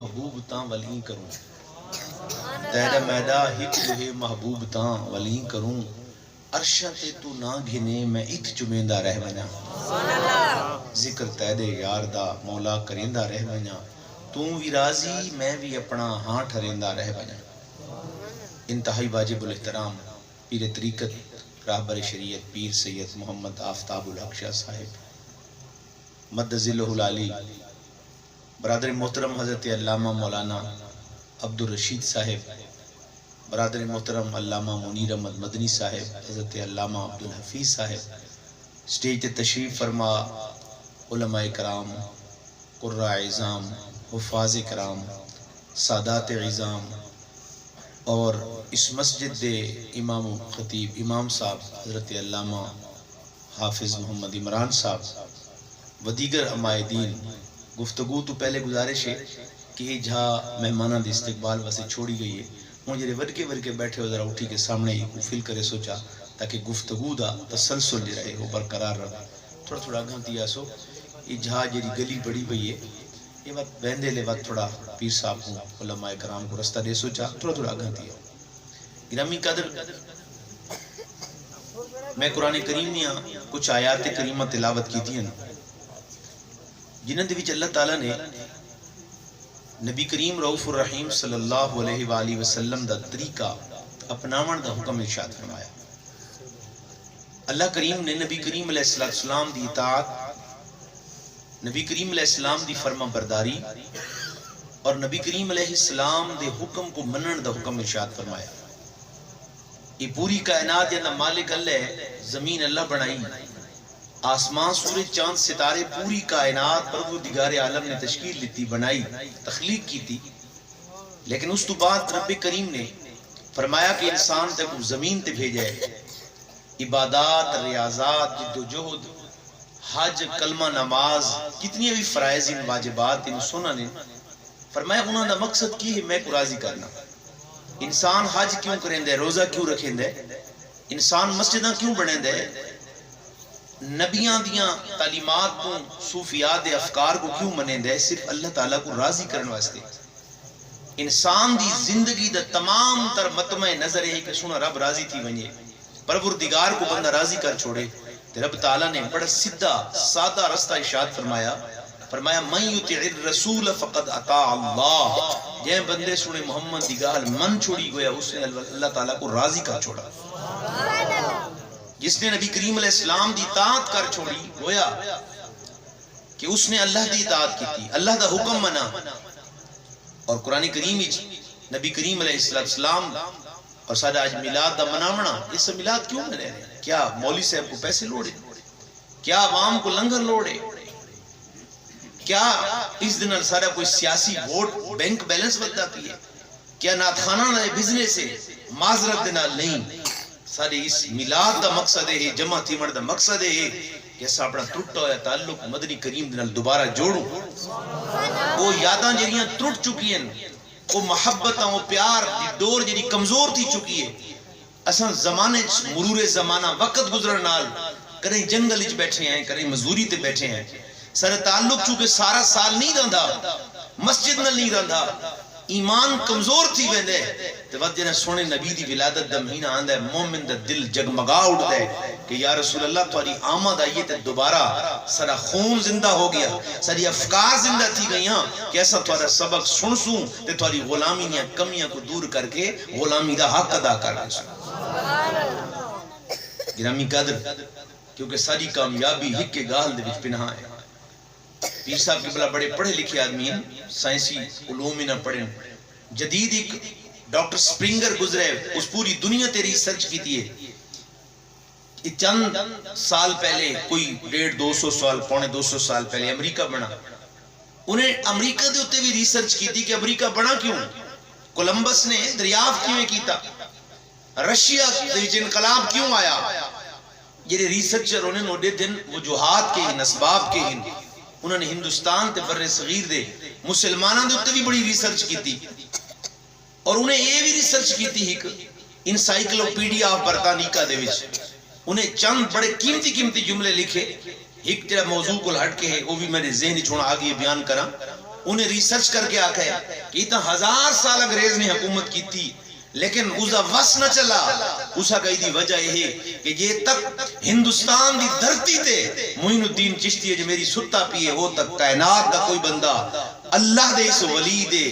محبوب تاں ولی کروں تیرا میدا ہک ہے محبوب تاں ولی کروں عرشاں تے تو نہ گھنے میں ات چمیندہ رہ ونیا ذکر تیدے یار دا مولا کریندہ رہ ونیا تو بھی راضی میں بھی اپنا ہاں ٹھریندہ رہ ونیا۔ انتہائی واجب الاحترام پیر طریقت راہبر شریعت پیر سید محمد آفتاب الحق شاہ صاحب مد ذلہ العالی، برادر محترم حضرت علامہ مولانا عبد الرشید صاحب، برادر محترم علامہ منیر احمد مدنی صاحب، حضرت علامہ عبد الحفیظ صاحب، سٹیج تشریف فرما علماء کرام، قراء عظام، حفاظ کرام، سادات عظام اور اس مسجد دے امام و خطیب امام صاحب حضرت علامہ حافظ محمد عمران صاحب و دیگر عمائدین، گفتگو تو پہلے گزارش ہے کہ یہ جہاں مہمانہ دی استقبال واسے چھوڑی گئی ہے، ہوں جڑے ورکے بیٹھے ہو ذرا اٹھی کے سامنے ہی فیل کرے سوچا تاکہ گفتگو دا تسلسل جو رہے وہ برقرار رہے۔ تھوڑا گھنٹی آسو یہ جہاں جڑی گلی بڑی ہوئی ہے یہ وقت بہندے لے وقت تھوڑا پیر صاحب ہوں علماء کرام کو رستہ دے سوچا تھوڑا گھنٹی ہے۔ گرامی قدر، میں قرآن کریم میں کچھ آیات کریمہ تلاوت کی تھی جنہاں دے وچ اللہ تعالیٰ نے نبی کریم رؤوف الرحیم صلی اللہ علیہ وآلہ وسلم دا طریقہ اپناون دا حکم ارشاد فرمایا۔ اللہ کریم نے نبی کریم علیہ السلام دی اطاعت، نبی کریم علیہ السلام دی فرما برداری اور نبی کریم علیہ السلام دے حکم کو منن دا حکم ارشاد فرمایا۔ یہ پوری کائنات یا مالک اللہ ہے، زمین اللہ بنائی، آسمان سورج چاند ستارے پوری کائنات پروردگار عالم نے تشکیل لیتی، بنائی، تخلیق کی تھی، لیکن اس تو بعد رب کریم نے فرمایا کہ انسان تک زمین تے بھیجے، عبادات، ریاضات، جد و جہد، حج، کلمہ، نماز، کتنی بھی فرائض ان واجبات ان سنن نے فرمایا انہوں نے مقصد کی ہے میں کو راضی کرنا۔ انسان حج کیوں کریں دے، روزہ کیوں رکھیں دے، انسان مسجدہ کیوں بنیں دے، نبیان دیاں تعلیمات کو، صوفیات دے افکار کو کیوں منیں دے، صرف اللہ تعالیٰ کو راضی کرنے واسطے۔ انسان دی زندگی دا تمام تر مطمع نظر ہے کہ سنا رب راضی تھی ونجے، پروردگار کو بندہ راضی کر چھوڑے، تو رب تعالیٰ نے بڑا سدھا سادہ رستہ ارشاد فرمایا من یطع الرسول فقد اطاع اللہ، جے بندے سنے محمد دی گال من چھوڑی گویا اس نے اللہ تعالیٰ کو راضی کر چھوڑا۔ جس نے نبی کریم علیہ السلام دی اطاعت کر چھوڑی گویا کہ اس نے اللہ دی اطاعت کی تھی، اللہ دا حکم منا۔ اور قرآن کریم نبی کریم علیہ السلام اور سادہ آج میلاد دا مناونا، اس سے میلاد کیوں منے رہے؟ کیا مولی صاحب کو پیسے لوڑے؟ کیا عوام کو لنگر لوڑے؟ کیا اس دن سارا کوئی سیاسی ووٹ بینک بیلنس بتاتی ہے؟ کیا ناتخانہ نئے بزنس ہے؟ معذرت دینا نہیں، سارے اس میلاد دا مقصد ہے، جمع تیمڑ دا مقصد ہے کہ ایسا اپنا ٹوٹا ہویا تعلق مدنی کریم دنال دوبارہ جوڑوں۔ وہ یاداں جریاں ٹوٹ چکی ہیں، وہ محبتاں، وہ پیار دی ڈور جری کمزور تھی چکی ہے۔ اساں زمانے مرور زمانہ وقت گزرن نال کریں جنگل وچ بیٹھے ہیں، کریں مزدوری تے بیٹھے ہیں، سارے تعلق چونکہ سارا سال نہیں رہندا، مسجد نال نہیں رہندا، ایمان کمزور تھی ویندے تے وقت جنہیں سونے نبی دی ولادت دا مہینہ آندا ہے، مومن دا دل جگمگا اٹھدا ہے کہ یا رسول اللہ تمہاری آمد آئیے تے دوبارہ سارا خون زندہ ہو گیا، ساری افکار زندہ تھی گئی ہاں کہ ایسا تمہارا سبق سن سوں تے تمہاری غلامی یا کمیاں کو دور کر کے غلامی دا حق ادا کر دے سوں۔ گرامی قدر، کیونکہ ساری کامیابی ہک کے گال دے وچ پنہا ہے۔ پیر صاحب کے بلا بڑے پڑھے لکھے آدمی ہیں، سائنسی علوم نہ پڑھیں، جدید ایک ڈاکٹر سپرنگر گزرے، اس پوری دنیا تے ریسرچ کی تھی ہے، چند سال پہلے، کوئی 150-200 سال، 250 سال پہلے امریکہ بنا، انہیں امریکہ دے ہوتے بھی ریسرچ کی تھی کہ امریکہ بنا کیوں، کولمبس نے دریافت کیوں کیتا، رشیا دے وچ انقلاب کیوں آیا، یہ ریسرچر انہیں نوڑے دن وجوہات کے ہن، اسباب کے ہن، انہوں نے ہندوستان تے بر صغیر دے مسلمانوں دے ہوتے بھی بڑی ریسرچ کی تھی، اور انہیں یہ بھی ریسرچ کی تھی ایک انسائیکلوپیڈیا آف برطانیکا دے وچ، انہیں چند بڑے قیمتی جملے لکھے، ایک جڑا موضوع کو ہٹ کے ہے وہ بھی میرے ذہن چھوڑا آگے بیان کرا، انہیں ریسرچ کر کے آکھے کہ اتنا 1000 سال انگریز نے حکومت کی تھی لیکن اسا وس نہ چلا. اسا کہی دی وجہ یہ ہے کہ یہ تک ہندوستان دی دھرتی تے معین الدین چشتی ہے جو میری ستا پیے وہ تک کائنات دا کوئی بندہ اللہ دے اس ولی دے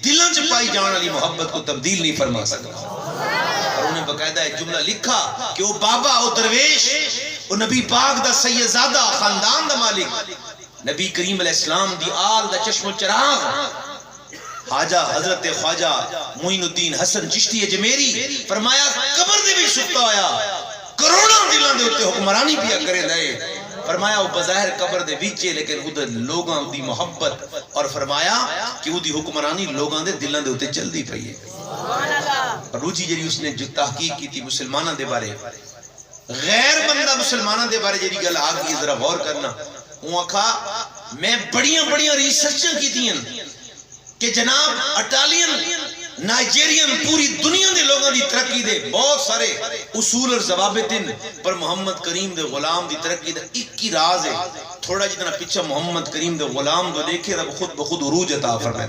دلوں چ پائی جان والی محبت کو تبدیل نہیں فرما سکتا. اور انہیں باقاعدہ ایک جملہ لکھا کہ وہ بابا وہ درویش وہ نبی پاک دا سیدزادہ خاندان دا مالک نبی کریم علیہ السلام دی آل دا چشم و چراغ حاجہ حضرت خواجہ معین الدین حسن چشتی اجمیری فرمایا قبر دے بھی ستا ہویا کروڑوں دلوں دے ہوتے حکمرانی پیا کرے دائے. فرمایا وہ بظاہر قبر دے بیچے لیکن ادھر لوگاں دی محبت اور فرمایا کہ وہ دی حکمرانی لوگاں دے دلوں دے ہوتے چل دی پئی ہے. اور روچی جری اس نے جو تحقیق کی تھی مسلمانہ دے بارے غیر بندہ مسلمانہ دے بارے جری گل آگئی ذرا غور کرنا. وہ کہا میں بڑیاں ریسرچیں کی تھی کہ جناب اٹالین نائجیرین پوری دنیا دے لوگوں دی ترقی دے بہت سارے اصول اور ضوابط پر محمد کریم دے غلام دی ترقی دے ایک ہی راز ہے. تھوڑا جتنا پیچھے محمد کریم دے غلام دو دیکھے رب خود بخود عروج عطا فرمائے.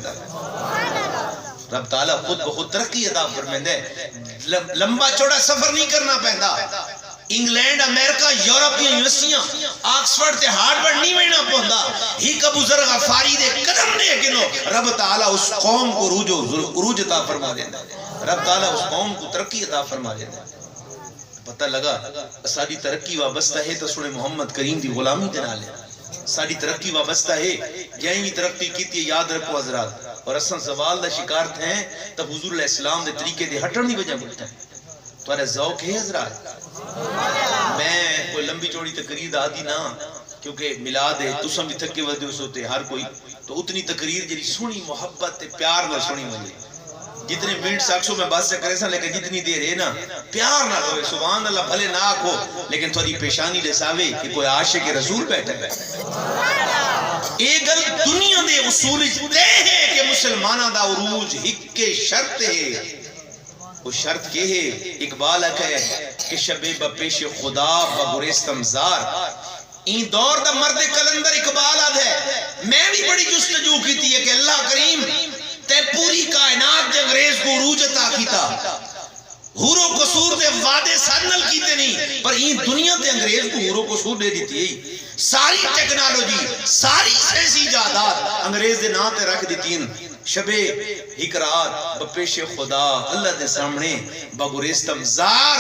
رب تعالیٰ خود بخود ترقی عطا فرمائے. لمبا چوڑا سفر نہیں کرنا پہندا. انگلینڈ امریکہ یورپین یونیورسٹیاں آکسفورڈ تے ہارورڈ نہیں وینا پوندا. ہی کا بزرگ غفاری دے قدم دے کنو رب تعالیٰ اس قوم کو عروج عطا فرما دیندا. رب تعالیٰ اس قوم کو ترقی عطا فرما دیندا. پتہ لگا ساری ترقی وابستہ ہے تو سنے محمد کریم دی غلامی دے نال ہے. ساری ترقی وابستہ ہے جائیں بھی ترقی کیتی ہے یاد رکھو حضرات. اور اساں زوال دا شکار تھے تب حضور علیہ السلام دے طریقے دے ہٹن دی وجہ بولتا ہے. تمہارا ذوق ہے حضرات. میں کوئی لمبی چوڑی تقریر آدھی نہ کیونکہ میلاد ہے تساں بھی تھکے ودے ہوتے ہر کوئی تو اتنی تقریر جڑی سونی محبت تے پیار نہ سونی وجے جتنے منٹ ساکسو میں بات سے کرے سا لیکن جتنی دیر ہے نا پیار نہ ہوئے سبحان اللہ بھلے نہ آکھو لیکن تھوڑی پیشانی دے ساوے کہ کوئی عاشق رسول بیٹھے گئے. ایک گل دنیا دے اصول دے ہے کہ مسلمانہ دا عروج ہک شرط ہے. وہ شرط یہ ہے اقبال ہے کہ شب بپیش خدا بگریستم زار. این دور دا مرد کلندر اقبال ہے. میں بھی بڑی جستجو کی تھی کہ اللہ کریم تے پوری کائنات دے انگریز کو عروج عطا کیتا. حور و قصور دے وعدے سنل کیتے نہیں پر این دنیا تے انگریز کو حور و قصور دے دیتی ہے. ساری ٹیکنالوجی ساری سیسی جادات انگریز دے نام تے رکھ دیتی. شب حکرات بپیش خدا اللہ دے سامنے بگریستم زار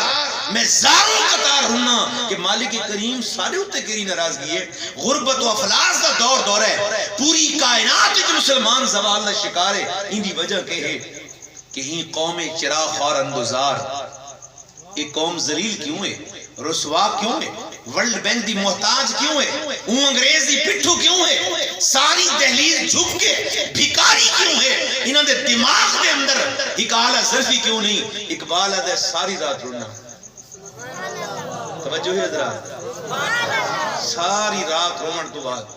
میں زاروں قطار ہونا کہ مالک کریم سارے ہوتے کری ناراضگی ہے. غربت و افلاس دا دور ہے. پوری کائنات جو مسلمان زوال دا شکار ہے. ان دی وجہ کہ ہے کہ ہی قوم چراغ خار اندوزار. ایک قوم ذلیل کیوں ہے رسوا کیوں ہے ورلڈ بینک دی محتاج کیوں ہے اون انگریز دی پٹھو کیوں ہے ساری دہلیز جھک کے بھکاری کیوں ہے انہاں دے دماغ دے اندر اقبال ظرفی کیوں نہیں. اقبال ہے ساری رات رونا. توجہ ہے حضرات ساری رات رومن تو بعد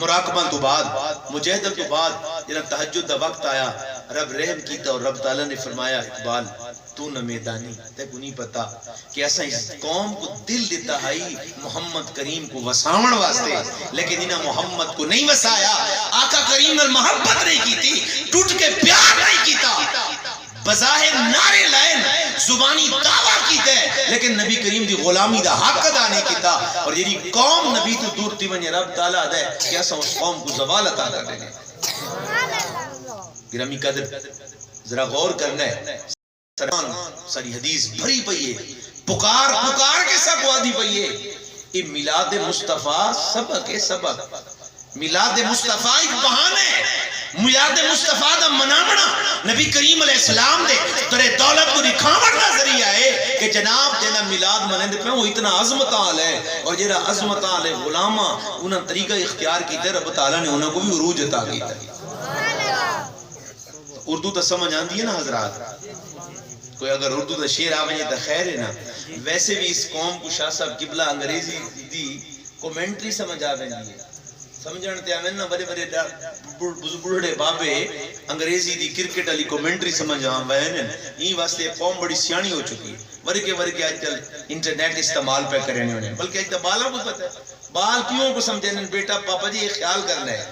مراقبہ تو بعد مجاہدہ تو بعد جنہاں تہجد دا وقت آیا رب رحم کیتا اور رب تعالیٰ نے فرمایا اقبال تو نہ میدانی تے کو نہیں پتا کہ ایسا اس قوم کو دل دیتا ہے محمد کریم کو وساون واسطے لیکن انہاں محمد کو نہیں وسایا. آقا کریم نے محبت نہیں کی تھی ٹوٹ کے پیار نہیں کیتا. بظاہر نعرے لائن زبانی دعویٰ کیتے لیکن نبی کریم دی غلامی دا حق ادا نہیں کیتا. اور یہ قوم نبی تو دور تھی ونی رب تعالیٰ دے کہ ایسا اس قوم کو زوال عطا کر دے. گرامی قدر ذرا غور کرنا ہے. ساری حدیث بھری پئی ہے پکار کے سب وادی پئی ہے. یہ میلاد مصطفیٰ سبق ہے سبق. میلاد مصطفیٰ ایک بہانے میلاد مصطفیٰ دا منامنا نبی کریم علیہ السلام دے ترے دولت کو دکھاوڑ دا ذریعہ ہے کہ جناب جنہ میلاد منند پہ وہ اتنا عظمت آل ہے اور جنہ عظمت آل ہے غلامہ انہاں طریقہ اختیار کیتے رب تعالیٰ نے انہاں کو بھی عروج عطا کیتا. اردو تا سمجھ آن دی ہے نا حضرات. کوئی اگر اردو تا شیر آویں تا خیر ہے نا. ویسے بھی اس قوم کو شاہ صاحب قبلہ انگریزی دی کومنٹری سمجھ آویں دی ہے. سمجھانتے آویں نا بڑے بڑے بزرگڑے بابے انگریزی دی کرکٹ علی کومنٹری سمجھ آویں. این واسطے قوم بڑی سیانی ہو چکی ہے. ورکے آج کل انٹرنیٹ استعمال پہ کرنے ہونے بلکہ آج کل بالا کو پتہ ہے. بال کیوں کو سمجھے بیٹا پاپا جی یہ خیال کرنا ہے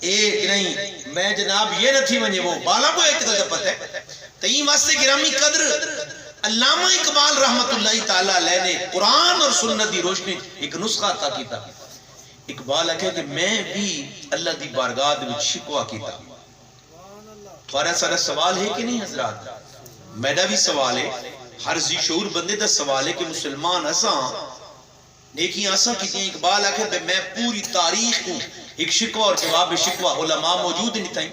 اے نہیں میں جناب یہ نہ تھی ونجے وہ بالا کو ایک تکل پتہ ہے تئیم واسطے گرامی قدر علامہ اقبال رحمت اللہ تعالیٰ علیہ نے قرآن اور سنت دی روشنی ایک نسخہ تھا کیتا. اقبال ہے کہ میں بھی اللہ دی بارگاہ دے وچ شکوا کیتا. تھوڑا سارا سوال ہے کہ نہیں حضرات؟ میرا بھی سوال ہے, ہر ذی شعور بندے دا سوال ہے کہ مسلمان اساں نیکیاں اساں کیتیاں. اقبال ہے کہ میں پوری تاریخ کو ایک شکوہ اور جواب شکوہ علماء موجود نہیں تھیں.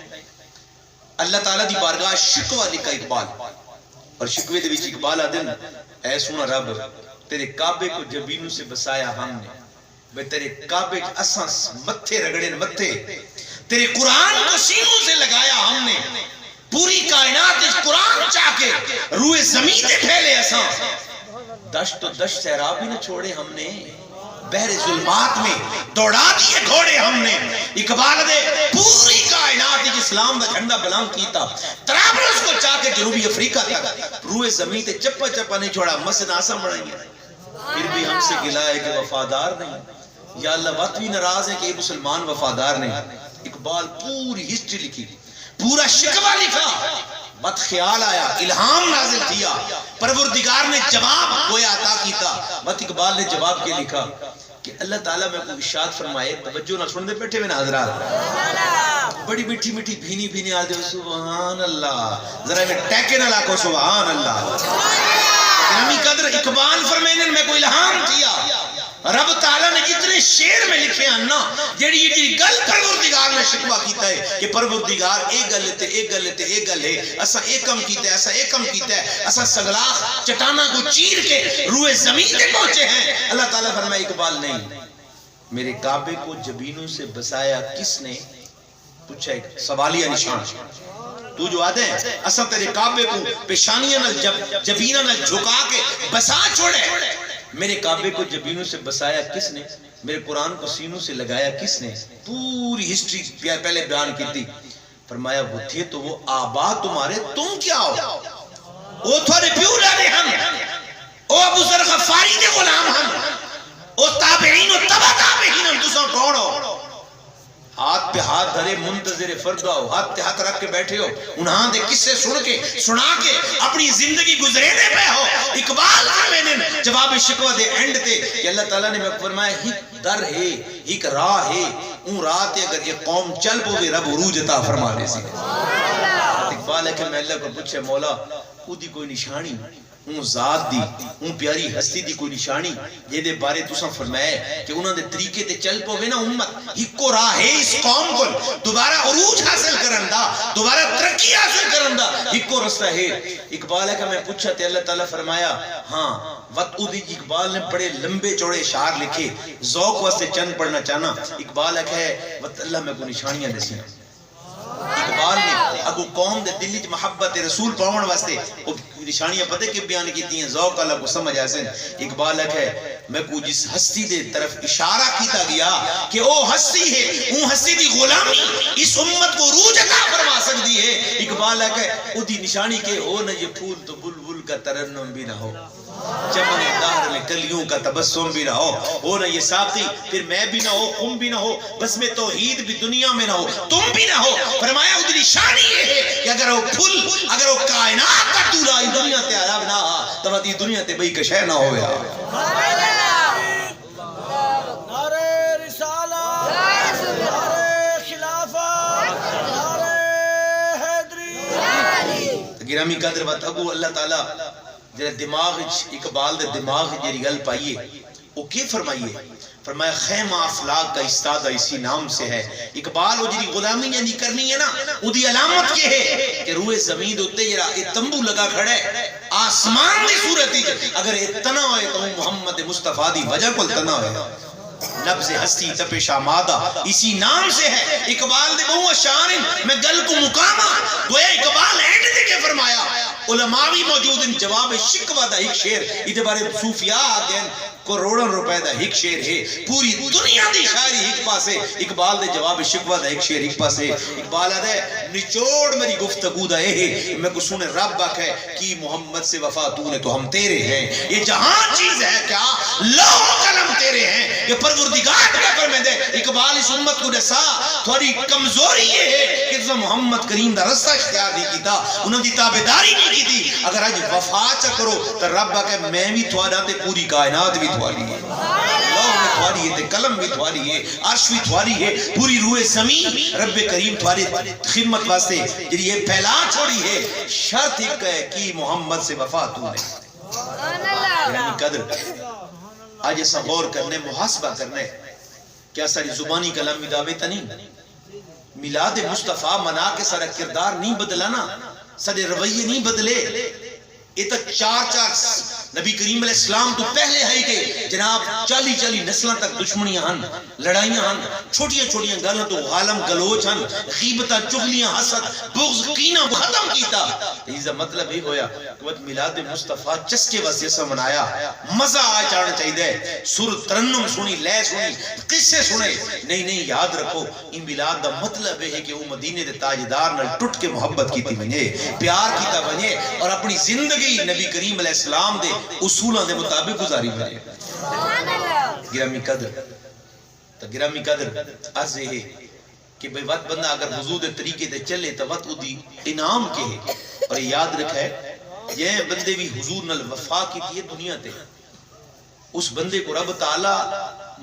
اللہ تعالیٰ دی بارگاہ شکوہ لکھا اقبال, اور شکوے دے وچ اقبال آدن اے سونا رب تیرے کعبے کو جبینوں سے بسایا ہم نے, بے تیرے کعبے اساں متھے رگڑے متھے, تیرے قرآن کو سینوں سے لگایا ہم نے, پوری کائنات اس قرآن چاہ کے روئے زمین تے پھیلے اساں, دشت و دشت صحرا بھی نہ چھوڑے ہم نے, بحر ظلمات میں دوڑا دیے گھوڑے ہم نے. اقبال دے پوری کائنات اسلام دا جھنڈا بلند کیتا, طرابلس کو چاہ کے جنوبی افریقہ تک روئے زمین تے چپا چپا نہیں چھوڑا. مسجد آسا بڑھائیں گے پھر بھی ہم سے گلا ہے کہ وفادار نہیں. یا اللہ وقت بھی ناراض ہے کہ یہ مسلمان وفادار نہیں. اقبال پوری ہسٹری لکھی, پورا شکوہ لکھا, بد خیال آیا, الہام نازل کیا, پروردگار نے جواب گویا عطا کیتا. بد اقبال نے جواب کے لکھا کہ اللہ تعالیٰ میں کو ارشاد فرمائے, توجہ نہ سن دے بیٹھے ہوئے نا حضرات, بڑی میٹھی میٹھی بھینی بھینی آدھے سبحان اللہ, ذرا میں ٹیکے نہ لاکھو سبحان اللہ. گرامی قدر اقبال فرمائے میں کو الہام کیا, رب تعالیٰ نے جتنے شعر میں لکھے ہیں نا جیڑی یہ گل پروردگار نے شکوہ کیتا ہے کہ پروردگار ایک گل لیتے ایک گل لیتے ایک گل ہے, اسا ایک کم کیتا ہے, اسا ایک کم کیتا ہے, اسا سگلاخ چٹانا کو چیر کے روئے زمین تے پہنچے ہیں. اللہ تعالیٰ فرمائے اقبال نہیں, میرے کعبے کو جبینوں سے بسایا کس نے, پوچھا ایک سوالیہ نشان. تو جو آدھے ہیں اسا تیرے کعبے کو پیشانیاں نہ جبینہ نہ جھکا کے بسا چھوڑے, میرے کعبے کو جبینوں سے بسایا کس نے, میرے قرآن کو سینوں سے لگایا کس نے. پوری ہسٹری پہلے بیان کی تھی. فرمایا وہ تھے تو وہ آبا تمہارے, تم کیا ہو, وہ تھوڑے پیو لے ہم, او ابو ذر غفاری دے غلام ہم, او تابعین و تبع تابعین ہم, تساں کون ہو. ہاتھ پہ ہاتھ دھرے منتظر فردا ہو, ہاتھ پہ ہاتھ رکھ کے بیٹھے ہو, انہاں دے قصے سن کے سنا کے اپنی زندگی گزرے دے پہ ہو. اقبال میں نے جواب شکوہ دے اینڈ تے کہ اللہ تعالیٰ نے میں فرمایا ہی در ہے ایک راہ ہے, اون راہ تے اگر یہ قوم چل پوے رب عروج عطا فرما دے سی. اقبال ہے کہ میں اللہ کو پوچھے مولا او دی کوئی نشانی, اون ذات دی اون پیاری ہستی دی کوئی نشانی یہ دے بارے تساں فرمائے کہ انہاں دے طریقے تے چل پوے نا امت, ہکو راہ ہے اس قوم کو دوبارہ عروج حاصل کرن دا, دوبارہ ترقی حاصل کرن دا, ہکو رستہ ہے. اقبال ہے کہ میں پوچھا تے اللہ تعالیٰ فرمایا ہاں وقت دی. اقبال نے بڑے لمبے چوڑے اشعار لکھے, ذوق واسطے چند پڑھنا چاہنا. اقبال ہے کہ وقت اللہ میں کو نشانیاں دسی. اقبال نے اگو قوم دے دل وچ محبت رسول پاون واسطے نشانیاں پتہ کہ بیان کیتی ہیں, ذوق اللہ کو سمجھ آسن. اقبال ہے میں کو جس ہستی دے طرف اشارہ کیتا گیا کہ او ہستی ہے, اون ہستی دی غلامی اس امت کو عروج عطا فرما سکتی ہے. اقبال ہے کہ او دی نشانی کہ ہو نہ یہ پھول تو بلبل کا ترنم بھی نہ ہو, چمن دہر میں کلیوں کا تبسم بھی نہ ہو نہ یہ ساقی پھر میں بھی نہ ہو, تم بھی نہ ہو, بس میں توحید بھی دنیا میں نہ ہو, تم بھی نہ ہو. فرمایا ادھر نشانی یہ ہے کہ اگر وہ پھل, اگر وہ کائنات کا طورا اس دنیا تے آیا نہ تو یہ دنیا تے بھئی کشے نہ ہویا. نعرہ رسالہ, نعرہ خلافت, نعرہ حیدری. گرامی قدر بات ابو اللہ تعالیٰ جنہیں دماغ اقبال دے دماغ جیری گل پائیے وہ کی فرمائیے. فرمایا خیمہ افلاق کا استادہ اسی نام سے ہے. اقبال وہ جنہی غلامی یعنی کرنی ہے نا وہ دی علامت یہ ہے کہ روئے زمین ہوتے جرا ایک تمبو لگا کھڑے آسمان دی صورتی اگر اتنا ہوئے تو محمد مصطفیٰ دی وجہ کو اتنا ہوئے. نبض ہستی تپش آمادہ اسی نام سے ہے. اقبال دے بہو اشعار میں گل کو مقامہ گویا اقبال اینڈ دے کے فرمایا علماء بھی موجود ہیں جواب شکوہ دا ایک شعر ادھے بارے صوفیاء آگئن کروڑوں روپے دا ایک شعر ہے پوری دنیا دی شاعری ایک پاسے اقبال دے جواب شکوہ دا ایک شعر ایک پاسے اقبال آدھے نچوڑ میری گفتگو دا ہے میں کو سنے رب ہے کہ محمد سے وفا تو نے تو ہم تیرے ہیں یہ جہاں چیز ہے کیا لوہ قلم تیرے ہیں یہ پروردگار کیا کر میں دے اقبال اس امت کو دسا تھوڑی کمزوری یہ ہے کہ تو محمد کریم دا رستہ اختیار نہیں کیتا انہوں دی تابداری نہیں کی تھی اگر آج وفا چا کرو تو رب کہ میں بھی تھوڑا تے پوری کائنات بھی تھوڑی ہے لوہ بھی تھوڑی ہے تے قلم بھی تھوڑی ہے عرش بھی تھوڑی ہے پوری روح زمین رب کریم تھوڑی خدمت واسطے جی یہ پھیلا چھوڑی ہے شرط ایک ہے کہ محمد سے وفا تو نے یعنی قدر آج ایسا غور کرنے محاسبہ کرنے کیا ساری زبانی کلامی دعوے تا نہیں میلاد مصطفیٰ منا کے سارا کردار نہیں بدلانا سارے رویے نہیں بدلے یہ تو چار نبی کریم علیہ السلام تو پہلے ہے کہ جناب 40 نسلوں تک دشمنیاں ہن لڑائیاں ہن چھوٹیاں گالوں تو غالم گلوچ ہن غیبتہ چغلیاں حسد بغض کینہ ختم کیتا یہ مطلب ہی ہویا کہ وقت میلاد مصطفیٰ چسکے واسطے سے منایا مزہ آئے چاہنا چاہیے دے سر ترنم سنی لے سنی قصے سنے نہیں یاد رکھو ان میلاد دا مطلب ہے کہ وہ مدینے دے تاجدار نال ٹوٹ کے محبت کیتی بنے پیار کیتا بنے اور اپنی زندگی نبی کریم علیہ السلام دے اصولوں دے مطابق گزاری بنے گرامی قدر عرض ہے کہ بھئی وقت بندہ اگر حضور دے طریقے دے چلے تو وقت دی انعام کے ہے اور یاد رکھے یہ بندے بھی حضور نال وفا کی تھی دنیا تے اس بندے کو رب تعالی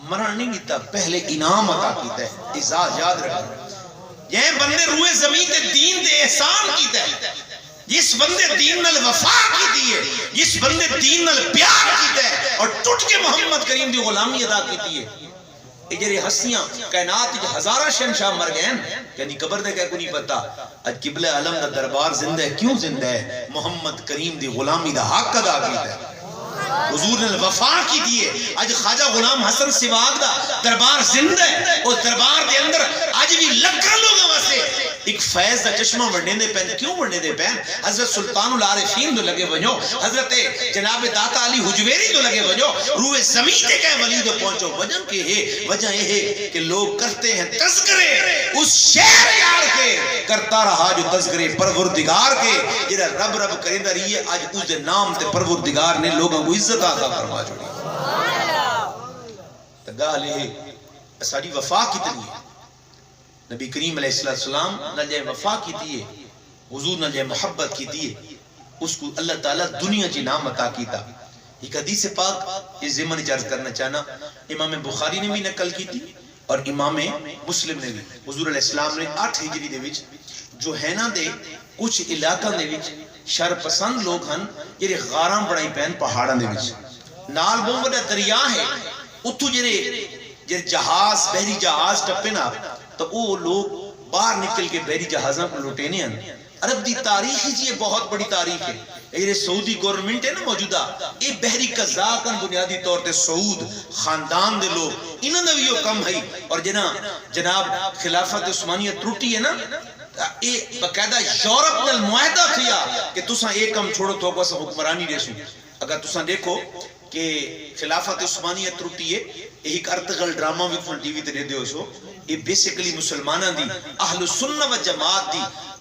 مرن نہیں دیتا پہلے انعام عطا کیتا ہے اعزاز یاد رکھے یہ بندے روئے زمین تے دین دے احسان کیتا ہے جس بندے دین نال وفا کی دیئے جس بندے دین نال پیار کیتا ہے اور ٹوٹ کے محمد کریم دی غلامی ادا کی دیئے یہ جرے ہستیاں کائنات جو ہزارہ شہنشاہ مر گئے ہیں یعنی قبر دے کہے کو نہیں پتا آج قبلہ علم دا دربار زندہ ہے کیوں زندہ ہے محمد کریم دی غلامی دا حق ادا کیتا ہے حضور نے وفا کی دیئے آج خواجہ غلام حسن سواگ دا دربار زندہ ہے اس دربار دے اندر آج بھی لکھا لوگوں واسے ایک فیض دا چشمہ ورنے دے پہن کیوں ورنے دے پہن حضرت سلطان العارفین دو لگے ونجو حضرت جناب داتا علی حجویری دو لگے ونجو روح زمین دے کہے ولی دو پہنچو وجہ یہ ہے کہ لوگ کرتے ہیں تذکرے اس شہر یار کے کرتا رہا جو تذکرے پروردگار کے جنہا رب کریندہ رہی ہے آج اس دے نام تے پروردگار نے لوگوں کو عزت آتا فرما چھوڑی تگاہ لے ساری وفا کتنی ہے نبی کریم علیہ السلام نہ جائے وفا کی دیئے حضور نہ جائے محبت کی دیئے اس کو اللہ تعالیٰ دنیا جی نام عطا کیتا ایک حدیث پاک اس زمن چارج کرنا چاہنا امام بخاری نے بھی نقل کی تھی اور امام مسلم نے بھی حضور علیہ السلام نے 8 ہجری دے وچ جو ہے نا دے کچھ علاقہ دے وچ شر پسند لوگ ہن یہ غاراں بڑائی پہن پہاڑاں دے وچ نال بہت بڑا دریا ہے اتھو جرے جہاز بحری جہاز ٹپے نا تو وہ لوگ باہر نکل کے بحری جہازاں کو لوٹینے ہیں عرب دی تاریخ ہی یہ بہت بڑی تاریخ ہے یہ سعودی گورنمنٹ ہے نا موجودہ یہ بحری قزاقن بنیادی طور تے سعود خاندان دے لوگ انہوں نے بھی یہ کم ہے اور جناب خلافت عثمانیہ ٹوٹی ہے نا یہ باقاعدہ یورپ نال معاہدہ کیا کہ تساں ایک کم چھوڑو تو کو حکمرانی ریسو اگر تساں دیکھو کہ خلافت عثمانیہ ٹوٹی ہے ایک ارتغل ڈرامہ بھی فن ٹی وی تے دے دیو سو یہ بیسیکلی مسلمانہ دی اہل سنہ و جماعت دی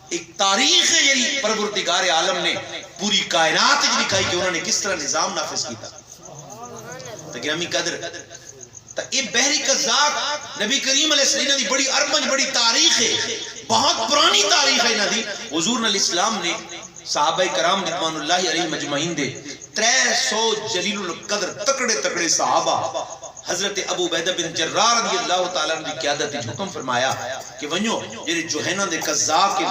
ایک تاریخ ہے یعنی پروردگار عالم نے پوری کائنات جو دکھائی کہ انہوں نے کس طرح نظام نافذ کیتا تو گرامی قدر تو یہ بحری قزاق نبی کریم علیہ السلام دی بڑی ارمج بڑی تاریخ ہے بہت پرانی تاریخ ہے ندی حضور علیہ السلام نے صحابہ کرام رضوان اللہ علیہ مجمعین دے 300 جلیل القدر تکڑے صحابہ حضرت ابو عبیدہ بن جراح رضی اللہ تعالیٰ عنہ کی قیادت حکم فرمایا کہ ونجو جڑے جوہینہ دے قزاق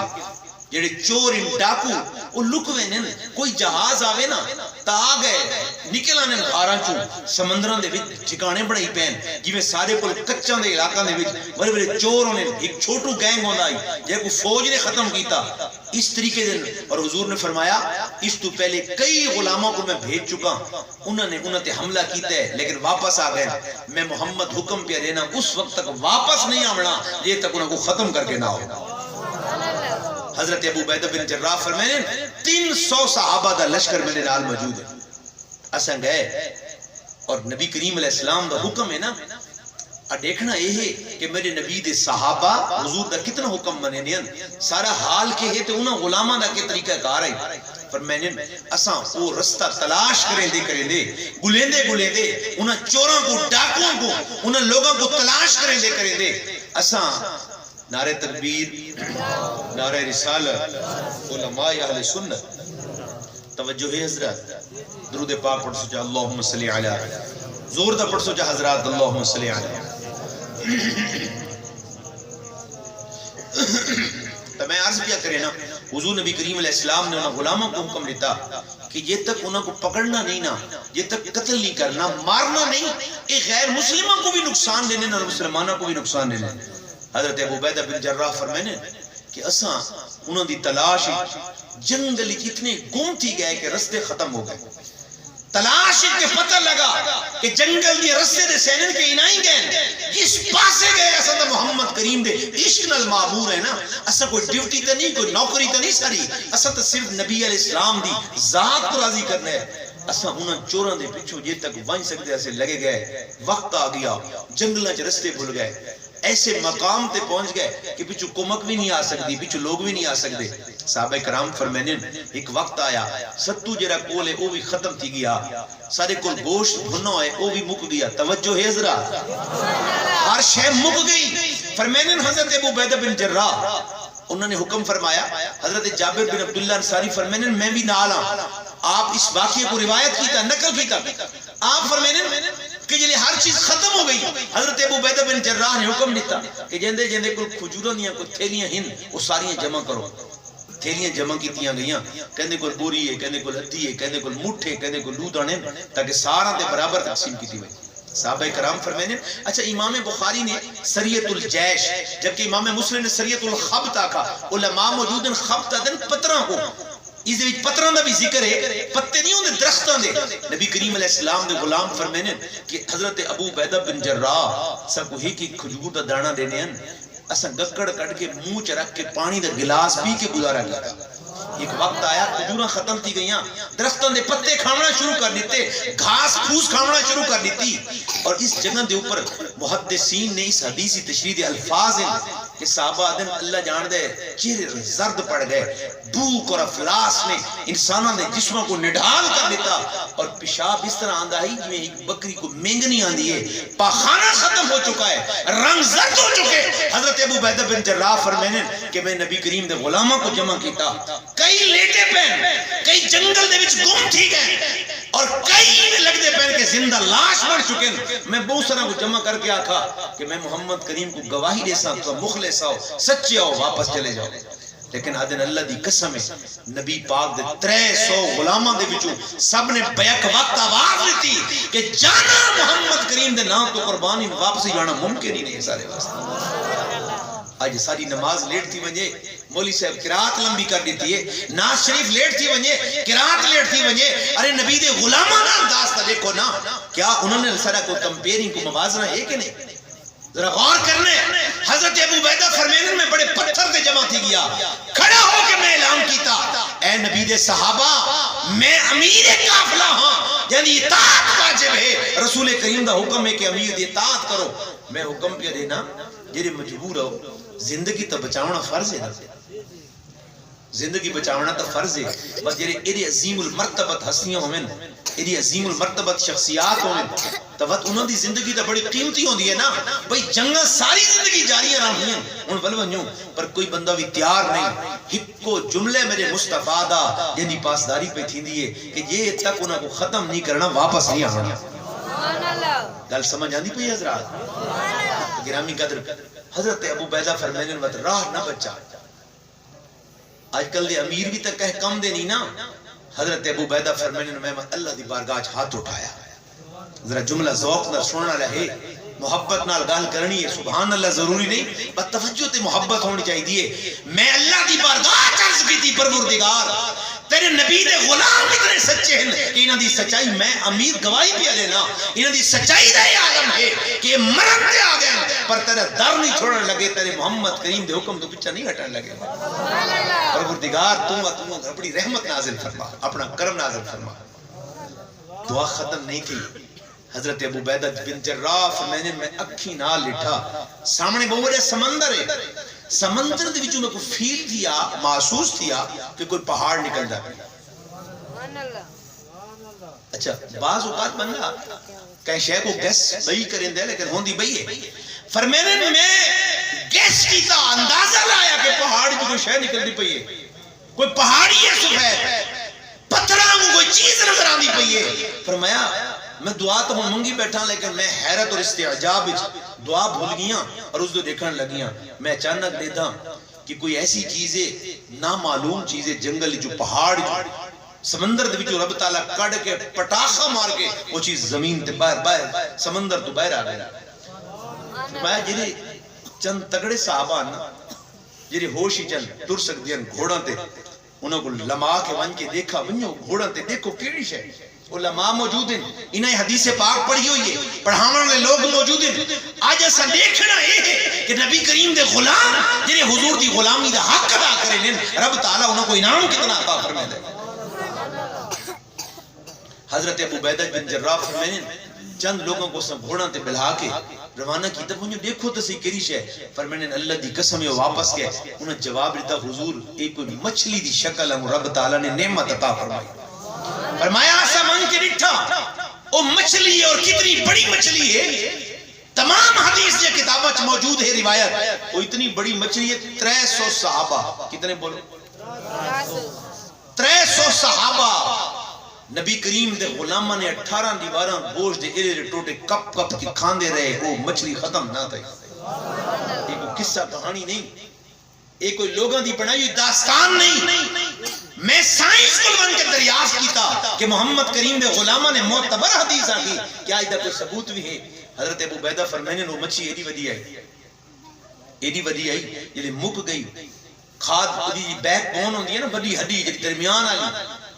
جڑے چور ڈاکو وہ لکوے نے کوئی جہاز آوے نا تا گئے نکل آنے غاراں چوں سمندراں دے وچ ٹھکانے بڑائی پین جویں سارے کول کچاں دے علاقاں دے وچ بڑے بڑے چوروں نے ایک چھوٹو گینگ ہوندا آئی جے کو فوج نے ختم کیتا اس طریقے دے اور حضور نے فرمایا اس تو پہلے کئی غلاموں کو میں بھیج چکا انہوں تے حملہ کیتا ہے لیکن واپس آ گئے میں محمد حکم پہ دینا اس وقت تک واپس نہیں آمنا یہ تک انہوں کو ختم کر کے نہ ہو حضرت ابو عبیدہ بن جراح فرمائے 300 صحابہ دا لشکر میرے نال موجود ہے. اساں گئے اور نبی کریم علیہ السلام دا حکم ہے نا دیکھنا یہ ہے کہ میرے نبی دے صحابہ حضور دا کتنا حکم منے نہیں سارا حال کے ہے تو انہاں غلاماں دا کے طریقہ کار ہے. پر میں نے اساں وہ رستہ تلاش کریں دے گلیندے انہاں چوراں کو ڈاکوؤں کو انہاں لوگوں کو تلاش کریں دے اساں نعرہ تکبیر نعرہ رسالت علماء اہل سنت توجہ ہے حضرات درود پاک پڑھ سو جا اللہم صلی علی زور دا پڑھ سو جا حضرات اللہم صلی علی. تو میں عرض کیا کرے نا حضور نبی کریم علیہ السلام نے انہاں غلاموں کو حکم دیتا کہ یہ تک انہاں کو پکڑنا نہیں نا یہ تک قتل نہیں کرنا مارنا نہیں ایک غیر مسلموں کو بھی نقصان دینے نہ مسلمانوں کو بھی نقصان دینے. حضرت ابو عبیدہ بن جراح فرمائے کہ اساں انہوں دی تلاش جنگل اتنے گم تھی گئے کہ رستے ختم ہو گئے. تلاش کے پتہ لگا کہ جنگل دی رستے دے سینن کے انائیں گئے جس پاسے گئے اساں دا محمد کریم دے عشق نال معمور ہے نا اساں کوئی ڈیوٹی تے نہیں کوئی نوکری تے نہیں ساری اساں تے صرف نبی علیہ السلام دی ذات کو راضی کرنا ہے. اساں انہاں چوراں دے پیچھے جے تک ون سکتے اسے لگے گئے وقت آ گیا جنگلاں چ رستے بھول گئے ایسے مقام تے پہنچ گئے کہ پیچھے کمک بھی نہیں آ سکتی پیچھے لوگ بھی نہیں آ سکتے. صحابہ کرام فرمانے ایک وقت آیا ستو جڑا کول ہے وہ بھی ختم تھی گیا سارے کول گوشت بھنا ہے وہ بھی مک گیا. توجہ ہے حضرات ہر شے مک گئی. فرمانے حضرت ابو عبیدہ بن جراح انہوں نے حکم فرمایا حضرت جابر بن عبداللہ انصاری فرمانے میں بھی نال ہاں. آپ اس واقعے کو روایت کیتا نقل کیتا آپ فرمانے کہ جلے ہر چیز ختم ہو گئی حضرت ابو عبیدہ بن جراح نے حکم دیتا کہ جندے کوئی کھجوراں دیاں کوئی تھیلیاں ہن وہ ساریاں جمع کرو. تھیلیاں جمع کیتیاں گئیاں کہندے کوئی بوری ہے کہندے کوئی ادھی ہے کہندے کوئی مٹھے کہندے کوئی لودانے تاکہ سارا دے برابر تقسیم کیتی ہوئی. صحابہ کرام فرمانے اچھا امام بخاری نے سریت الجیش جبکہ امام مسلم نے سریت الخبط آکھا علماء موجود ہیں خبط دن پتراں کو اس وچ پتراں دا بھی ذکر ہے پتے نہیں ہوندے درختاں دے. نبی کریم علیہ السلام دے غلام فرمانے کہ حضرت ابو عبیدہ بن جراح سا کو ہی کھجور دا دانا دینے ہیں اساں گکڑ کٹ کے منہ چ رکھ کے پانی دا گلاس پی کے گزارا کیا. ایک وقت آیا کھجوراں ختم تھی گئیاں درختوں دے پتے کھانا شروع کر دیتے گھاس پھوس کھانا شروع کر دیتی. اور اس جگہ دے اوپر محدثین نے اس حدیثی تشریح دے الفاظ ہیں کہ صحابہ دن اللہ جان دے چہرے زرد پڑ گئے بھوک اور افلاس نے انسانوں نے جسموں کو نڈھال کر دیتا اور پیشاب اس طرح آندہ ہی جویں ایک بکری کو مینگنی آندی ہے پاخانہ ختم ہو چکا ہے رنگ زرد ہو چکے. حضرت ابو عبیدہ بن جراح فرمانے کہ میں نبی کریم دے غلاموں کو جمع کیتا کئی لیٹے پہن کئی جنگل دے وچ گم تھی گئے اور کئی میں لگ دے پہن کے زندہ لاش بن چکے. میں بہت سارا کو جمع کر کے آکھا کہ میں محمد کریم کو گواہی دے سا تو مخلص آؤ سچے آؤ واپس چلے جاؤ. لیکن آدھن اللہ دی قسم ہے نبی پاک دے 300 غلامہ دے بچوں سب نے بیک وقت آواز دیتی کہ جانا محمد کریم دے نام تو قربانی واپسی جانا ممکن ہی نہیں ہے سارے واسطے. آج ساری نماز لیٹ تھی ونجے مولی صاحب قرات لمبی کر دیتی ہے ناز شریف لیٹ تھی ونجے قرات لیٹ تھی ونجے ارے نبی دے غلامہ نا انداز تا دیکھو نا کیا انہوں نے سارا کو کمپیرنگ کو موازنہ ہے کہ نہیں ذرا غور کرنے. حضرت ابو عبیدہ فرمانے میں بڑے پتھر دے جمع تھی گیا کھڑا ہو کے میں اعلان کیتا اے نبی دے صحابہ میں امیر قافلہ ہاں یعنی اطاعت واجب ہے رسول کریم دا حکم ہے کہ امیر دی اطاعت کرو. میں حکم پہ دینا جیرے مجبور ہو زندگی تو بچاونا فرض ہے زندگی بچاونا تو فرض ہے بس جیرے ایدی عظیم المرتبت ہستیاں ہوئیں ایدی عظیم المرتبت شخصیات ہوئیں تو انہوں دی زندگی تو بڑی قیمتی ہوں دی ہے نا بھئی جنگہ ساری زندگی جاری رہا ہیں ان بلونیوں پر کوئی بندہ بھی تیار نہیں. ہکو جملے میرے مصطفیٰ دا جنہی پاسداری پہ تھی دیئے کہ یہ تک انہوں کو ختم نہیں کرنا واپس نہیں آنا. گل سمجھ آندی پہ حضرات گرامی قدر حضرت ابو عبیدہ فرمانے وقت راہ نہ بچا. آج کل دے امیر بھی تک کہہ کم دے نہیں نا. حضرت ابو عبیدہ فرمانے میں اللہ دی بارگاہ ہاتھ اٹھایا ذرا جملہ ذوق نہ سننا رہے محبت نال گل کرنی ہے سبحان اللہ ضروری نہیں بس توجہ تے محبت ہونی چاہیے. میں اللہ دی بارگاہ عرض کی تھی پروردگار تے تیرے نبی دے غلام اتنے سچے ہیں کہ انہاں دی سچائی میں امیر گواہی پہ لینا انہاں دی سچائی دا یہ عالم ہے کہ مرن تے آ گئے پر تیرا در نہیں چھوڑن لگے تیرے محمد کریم دے حکم تو پیچھے نہیں ہٹن لگے پروردگار تو اپنی رحمت نازل فرما اپنا کرم نازل فرما دعا ختم نہیں تھی حضرت ابو عبیدہ بن جراح فرمانے میں اکھی نال لٹھا سامنے بہت بڑے سمندر ہے سمندر دے وچوں میں کوئی فیل تھیا محسوس تھیا کہ کوئی پہاڑ نکل دا اچھا بعض اوقات بندہ کہیں شے کو گیس بئی کریں دے لیکن ہوندی بئی ہے فرمانے میں گیس کیتا اندازہ لایا کہ پہاڑ کی کوئی شے نکل دی پئی ہے کوئی پہاڑی ہے سفید پتھراں کو کوئی چیز نظر آندی پئی ہے فرمایا میں دعا تو ہوں منگی بیٹھا لیکن میں حیرت اور استعجاب دعا بھول گیا اور اس دو دیکھن لگیا میں اچانک دیتا کہ کوئی ایسی چیزیں نامعلوم چیزیں جنگل جو پہاڑ جو سمندر دے وچوں رب تعالیٰ کڑ کے پٹاخہ مار کے وہ چیز زمین تے باہر سمندر تو باہر آ گیا فرمایا جڑے چند تگڑے صحابہ نا جڑے ہوش ہی چند ٹر سکدے ہیں گھوڑاں تے انہاں کو لما کے ون کے دیکھا ونجو گھوڑاں تے دیکھو کیڑی شے علماء موجود ہیں انہیں حدیث پاک پڑھی ہوئی ہے پڑھانے والے لوگ موجود ہیں آج ایسا دیکھنا یہ ہے کہ نبی کریم دے غلام جنہیں حضور دی غلامی دا حق ادا کریں رب تعالیٰ انہوں کو انعام کتنا عطا فرمائے دے حضرت ابو عبیدہ بن جراح فرمائے چند لوگوں کو سب گھوڑا تے بلہا کے روانہ کی تب انہوں دیکھو تو سی کریش ہے فرمانے اللہ دی قسم ہے واپس گئے انہوں جواب دیتا حضور ایک کوئی مچھلی دی شکل ہے رب تعالیٰ نے نعمت عطا فرمائی فرمایا آسمان کے ڈٹھا وہ مچھلی ہے اور کتنی بڑی مچھلی ہے تمام حدیث یہ کتابت موجود ہے روایت وہ اتنی بڑی مچھلی ہے 300 صحابہ کتنے بولو 300 صحابہ نبی کریم دے غلامہ نے 18 دیواراں گوشت دے ارے ٹوٹے کپ کپ کی کھاندے رہے وہ مچھلی ختم نہ تھی یہ کوئی قصہ کہانی نہیں یہ کوئی لوگاں دی بنائی ہوئی داستان نہیں میں سائنس کو بن کے دریافت کیتا کہ محمد کریم دے غلامہ نے معتبر حدیث آگی کیا ادھر کوئی ثبوت بھی ہے حضرت ابو عبیدہ فرمانے وہ مچھی ایڈی ودی آئی جلے مک گئی کھاد ودی بیک بون ہوندی ہے نا بڑی ہڈی جی درمیان آئی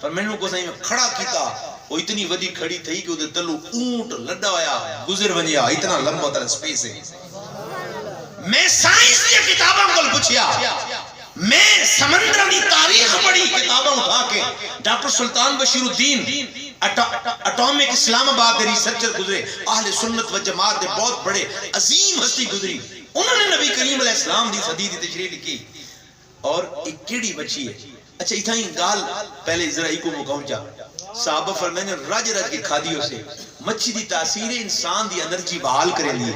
فرمانے کو صحیح میں کھڑا کیتا وہ اتنی ودی کھڑی تھی کہ ادھر تلو اونٹ لڈا آیا گزر ونیا اتنا لمبا تر سپیس ہے میں سائنس دی کتاباں کو پوچھیا میں سمندر دی تاریخ پڑھی کتاباں اٹھا کے ڈاکٹر سلطان بشیر الدین اٹامک اسلام آباد کے ریسرچر گزرے اہل سنت و جماعت دے بہت بڑے عظیم ہستی گزری انہوں نے نبی کریم علیہ السلام دی حدیث تشریح لکھی اور ایک کیڑی بچی ہے اچھا اتنا ہی گال پہلے اسرائیل کو پہنچا صحابہ فرمانے رج رج کے کھادیوں سے مچھی دی تاثیر انسان دی انرجی بحال کرے لیے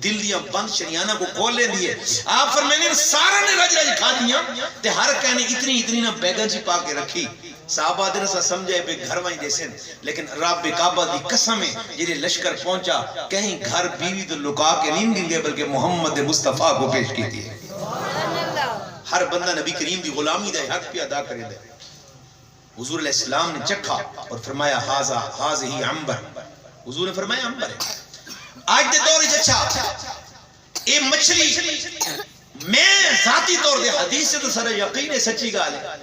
دل دیا بند شریانہ کو کھول لے دیئے آپ فرمانے سارا نے رج رج کھا دیا تے ہر کہنے اتنی نہ بیگن جی پا کے رکھی صحابہ دن سا سمجھے بے گھر وہیں جیسے لیکن رب کعبہ دی قسم ہے جنہیں لشکر پہنچا کہیں گھر بیوی تو لکا کے نہیں دیں گے بلکہ محمد مصطفیٰ کو پیش کی تھی ہر بندہ نبی کریم دی غلامی دے حق پہ ادا کرے دے حضور علیہ السلام نے چکھا اور فرمایا حاض ہی عمبر حضور نے فرمایا عمبر ہے آج دے دور اچھا اے مچھلی میں ذاتی طور دے حدیث سے تو سارا یقین ہے سچی گال ہے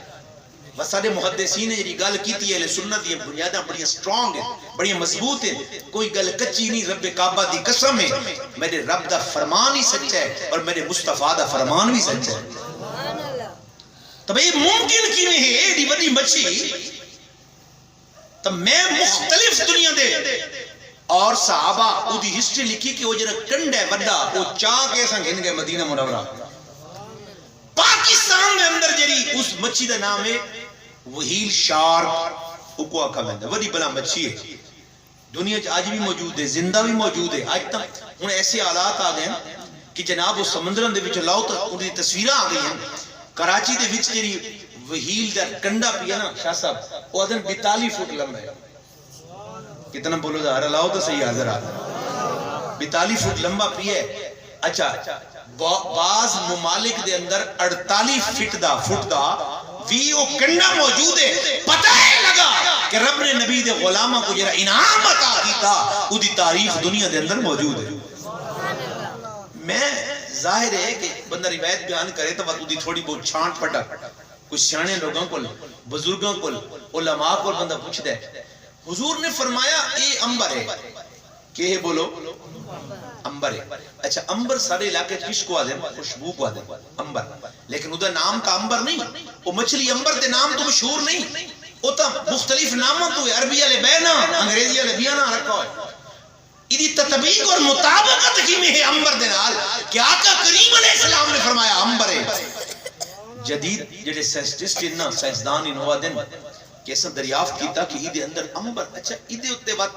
بس سارے محدثین نے جی گل کیتی ہے سنت یہ بنیاداں بڑی سٹرونگ ہیں بڑی مضبوط ہیں کوئی گل کچی نہیں رب کعبہ دی قسم ہے میرے رب دا فرمان ہی سچا ہے اور میرے مصطفیٰ دا فرمان بھی سچا ہے تب یہ ممکن کیویں ہے ایڈی بڑی مچھلی تب میں مختلف دنیا دے اور صحابہ او دی ہسٹری لکھی کہ وہ جڑا کنڈ ہے بڑا وہ چاہ کے سنگ ہن گئے مدینہ منورہ پاکستان میں اندر جڑی اس مچھی دا نام ہے وہیل شارک کو آکھا ویندا وڈی بلا مچھی ہے دنیا چ آج بھی موجود ہے زندہ بھی موجود ہے آج تک ہن ایسے حالات آ گئے کہ جناب وہ سمندروں دے وچ لاؤ تو ان دی تصویراں آ گئی ہیں کراچی دے وچ جڑی وہیل دا کنڈا پیا نا شاہ صاحب وہ ادن 42 فٹ لمبا ہے کتنا بولو ظاہر لاؤ تو صحیح حاضر آ 42 فٹ لمبا پیا ہے اچھا بعض ممالک دے اندر 48 فٹ دا بھی وہ کنڈا موجود ہے پتہ ہے لگا کہ رب نے نبی دے غلامہ کو جرا انعام عطا کیتا وہ دی تاریخ دنیا دے اندر موجود ہے میں ظاہر ہے کہ بندہ روایت بیان کرے تو وہ دی تھوڑی بہت چھانٹ پٹک کچھ سیانے لوگوں کو بزرگوں کو علماء کو بندہ پوچھتا ہے حضور نے فرمایا اے امبر ہے کہ ہے بولو امبر ہے اچھا امبر سارے علاقے کس کو آدھے خوشبو کو آدھے امبر لیکن ادھر نام کا امبر نہیں وہ مچھلی امبر تے نام تو مشہور نہیں وہ تو مختلف ناموں تو عربی والے بینا انگریزی والے بیانا رکھا ہے ادھی تطبیق اور مطابقت کی میں ہے امبر دے نال کہ آقا کریم علیہ السلام نے فرمایا امبر ہے جدید جڑے سائنسٹسٹ انہاں سائنسدان انہوا دن کہ اساں دریافت کیتا کہ ادھے اندر امبر اچھا ادھے اتے بات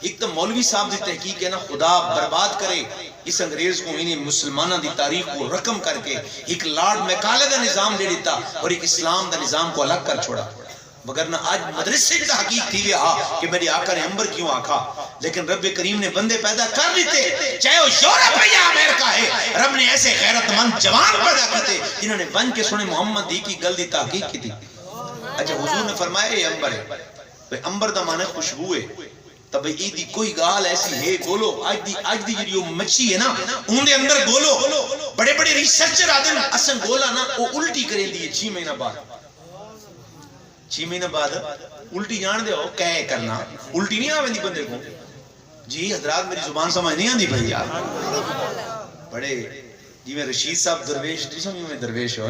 ایک تو مولوی صاحب دی تحقیق ہے نا خدا برباد کرے اس انگریز کو انہیں مسلمانہ دی تاریخ کو رقم کر کے ایک لارڈ میکالے دا نظام دے دیتا اور ایک اسلام دا نظام کو الگ کر چھوڑا وگرنہ آج مدرسے کا حقیق تھی وہاں کہ میری آقا نے امبر کیوں آکھا لیکن رب کریم نے بندے پیدا کر دیتے چاہے وہ یورپ ہے یا امریکہ ہے رب نے ایسے غیرت مند جوان پیدا کرتے جنہوں نے بن کے سنے محمد دی کی گل دی تحقیق کی تھی اچھا حضور نے فرمایا یہ امبر ہے امبر دا معنی خوشبو ہے تب ایدی کوئی گال ایسی ہے بولو آج دی جو مچھی ہے نا ان دے اندر گولو بڑے بڑے ریسرچر آتے ہیں اسن گولا نا وہ الٹی کریں دیئے 6 مہینہ بعد 6 مہینہ بعد الٹی جان دے ہو کہے کرنا الٹی نہیں آویں دی بندے کو جی حضرات میری زبان سمجھ نہیں آن دی بھائی یار بڑے جی میں رشید صاحب درویش دوسرا میں درویش ہو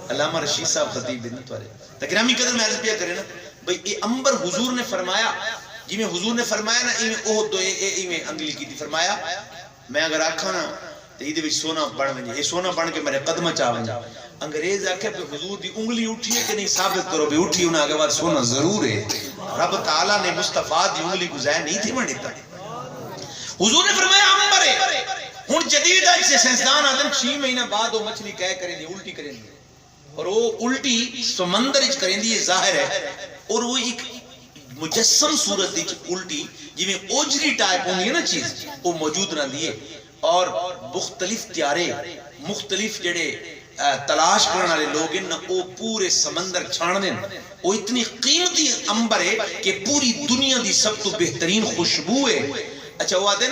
علامہ رشید صاحب خطیب بن توارے تکرامی قدر میں عرض پیا کرے نا بھئی اے امبر حضور نے فرمایا جی میں حضور نے فرمایا نا ایمیں اوہ دو ایمیں انگلی کی تھی فرمایا میں اگر آکھا نا تو ایدے بھی سونا بڑھ میں یہ سونا بڑھ کے میرے قدمہ چاہ جا انگریز آکھے پہ حضور دی انگلی اٹھی ہے کہ نہیں ثابت کرو بھی اٹھی انہیں آگے بعد سونا ضرور ہے رب تعالیٰ نے مصطفیٰ دی انگلی گزائے نہیں تھی منیتا حضور نے فرمایا امبر ہے ہون جدید آج سے سینسدان آدم 6 مہینہ بعد وہ مچھلی کہہ کریں دی الٹی کریں دی اور وہ الٹی سمندر اچ کریں دی یہ ظاہر ہے اور وہ ایک مجسم صورت اچ الٹی جی میں اوجری ٹائپ ہوں گی نا چیز وہ موجود رہ دیئے اور مختلف تیارے مختلف جڑے تلاش کرنے والے لوگ ہیں نا وہ پورے سمندر چھاڑ دیں وہ اتنی قیمتی امبر ہے کہ پوری دنیا دی سب تو بہترین خوشبو ہے اچھا وہ آدھے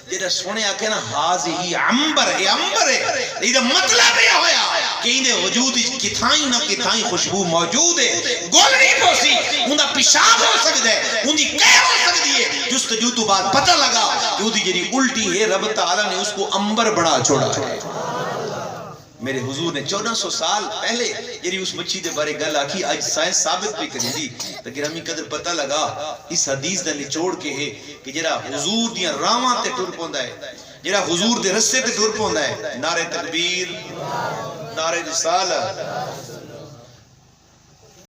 جیدہ سونے آکے نا حاضی امبر ہے امبر ہے لیدہ مطلب یہ ہویا کہ انہیں وجود کتھائیں نہ کتھائیں خوشبو موجود ہے گول نہیں پوسی انہا پیشاب ہو سکتا ہے انہی کہہ ہو سکتی ہے جستجو تو بعد پتہ لگا کہ وہ دی جنی الٹی ہے رب تعالیٰ نے اس کو امبر بڑا چھوڑا ہے میرے حضور نے 1400 سال پہلے یعنی اس مچھی دے بارے گل آکھی آج سائنس ثابت بھی کری دی تاکہ ہمیں قدر پتہ لگا اس حدیث دا نچوڑ کے ہے کہ جرا حضور دیاں راواں تے ٹر پوندا ہے جرا حضور دے رسے تے ٹر پوندا ہے نعرہ تکبیر نعرہ رسالہ